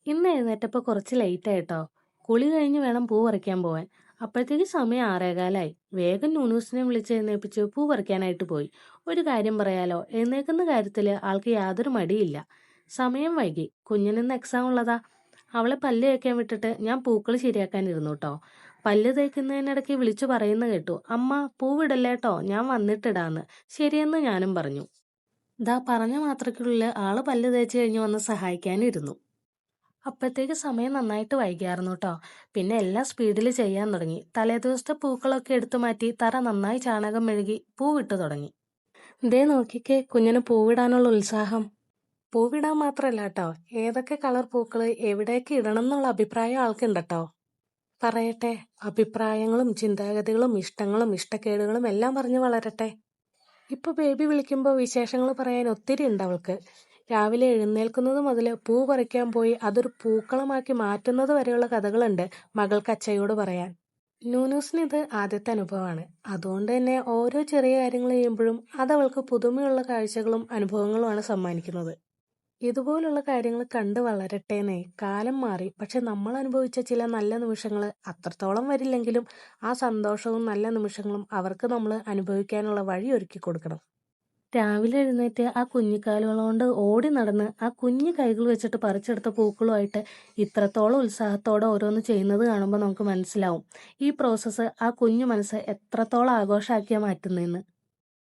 ഇന്ന് എഴുന്നേറ്റപ്പോൾ കുറച്ച് ലേറ്റ് ആയിട്ടോ. കുളി കഴിഞ്ഞ് വേണം പൂ പറിക്കാൻ പോവാൻ. അപ്പോഴത്തേക്ക് സമയം 6:15 വേഗം നൂനൂസിനെ വിളിച്ച് എഴുന്നേൽപ്പിച്ച് പൂ പറിക്കാനായിട്ട് പോയി. ഒരു കാര്യം പറയാലോ, എഴുന്നേൽക്കുന്ന കാര്യത്തിൽ ആൾക്ക് യാതൊരു മടിയില്ല. സമയം വൈകി, കുഞ്ഞിനിന്ന് എക്സാം ഉള്ളതാ. അവളെ പല്ല് തേക്കാൻ വിട്ടിട്ട് ഞാൻ പൂക്കൾ ശരിയാക്കാനിരുന്നു കേട്ടോ. പല്ല് തേക്കുന്നതിനിടയ്ക്ക് വിളിച്ചു പറയുന്ന കേട്ടു, അമ്മ പൂവിടല്ലേട്ടോ, ഞാൻ വന്നിട്ടിടാന്ന്. ശരിയെന്ന് ഞാനും പറഞ്ഞു. ദാ പറഞ്ഞ മാത്രയ്ക്കുള്ളിൽ ആള് പല്ല് തേച്ച് കഴിഞ്ഞ് വന്ന് സഹായിക്കാനിരുന്നു. അപ്പോഴത്തേക്ക് സമയം നന്നായിട്ട് വൈകിയായിരുന്നു കേട്ടോ. പിന്നെ എല്ലാം സ്പീഡിൽ ചെയ്യാൻ തുടങ്ങി. തലേദിവസത്തെ പൂക്കളൊക്കെ എടുത്തു മാറ്റി തറ നന്നായി ചാണകം മെഴുകി പൂവിട്ടു തുടങ്ങി. ദേ നോക്കിക്കേ, കുഞ്ഞിന് പൂവിടാനുള്ള ഉത്സാഹം. പൂവിടാൻ മാത്രമല്ല കേട്ടോ, ഏതൊക്കെ കളർ പൂക്കൾ എവിടേക്ക് ഇടണം എന്നുള്ള അഭിപ്രായം ആൾക്കുണ്ട് കേട്ടോ. പറയട്ടെ, അഭിപ്രായങ്ങളും ചിന്താഗതികളും ഇഷ്ടങ്ങളും ഇഷ്ടക്കേടുകളും എല്ലാം പറഞ്ഞ് വളരട്ടെ. ഇപ്പൊ ബേബി വിളിക്കുമ്പോൾ വിശേഷങ്ങൾ പറയാൻ ഒത്തിരി ഉണ്ട് അവൾക്ക്. രാവിലെ എഴുന്നേൽക്കുന്നത് മുതൽ പൂ പറിക്കാൻ പോയി അതൊരു പൂക്കളമാക്കി മാറ്റുന്നത് വരെയുള്ള കഥകളുണ്ട് മകൾക്ക് അച്ചയോട് പറയാൻ. നൂനൂസിന് ഇത് ആദ്യത്തെ അനുഭവമാണ്. അതുകൊണ്ട് തന്നെ ഓരോ ചെറിയ കാര്യങ്ങൾ ചെയ്യുമ്പോഴും അതവൾക്ക് പുതുമയുള്ള കാഴ്ചകളും അനുഭവങ്ങളുമാണ് സമ്മാനിക്കുന്നത്. ഇതുപോലുള്ള കാര്യങ്ങൾ കണ്ട് വളരട്ടേന്നേ. കാലം മാറി, പക്ഷെ നമ്മൾ അനുഭവിച്ച ചില നല്ല നിമിഷങ്ങൾ അത്രത്തോളം വരില്ലെങ്കിലും ആ സന്തോഷവും നല്ല നിമിഷങ്ങളും അവർക്ക് നമ്മൾ അനുഭവിക്കാനുള്ള വഴി ഒരുക്കി കൊടുക്കണം. രാവിലെ എഴുന്നേറ്റ് ആ കുഞ്ഞിക്കാലുകൾ കൊണ്ട് ഓടി നടന്ന് ആ കുഞ്ഞു കൈകൾ വെച്ചിട്ട് പറിച്ചെടുത്ത പൂക്കളുമായിട്ട് ഇത്രത്തോളം ഉത്സാഹത്തോടെ ഓരോന്ന് ചെയ്യുന്നത് കാണുമ്പോൾ നമുക്ക് മനസ്സിലാവും ഈ പ്രോസസ്സ് ആ കുഞ്ഞു മനസ്സ് എത്രത്തോളം ആഘോഷമാക്കിയാ മാറ്റുന്നതെന്ന്.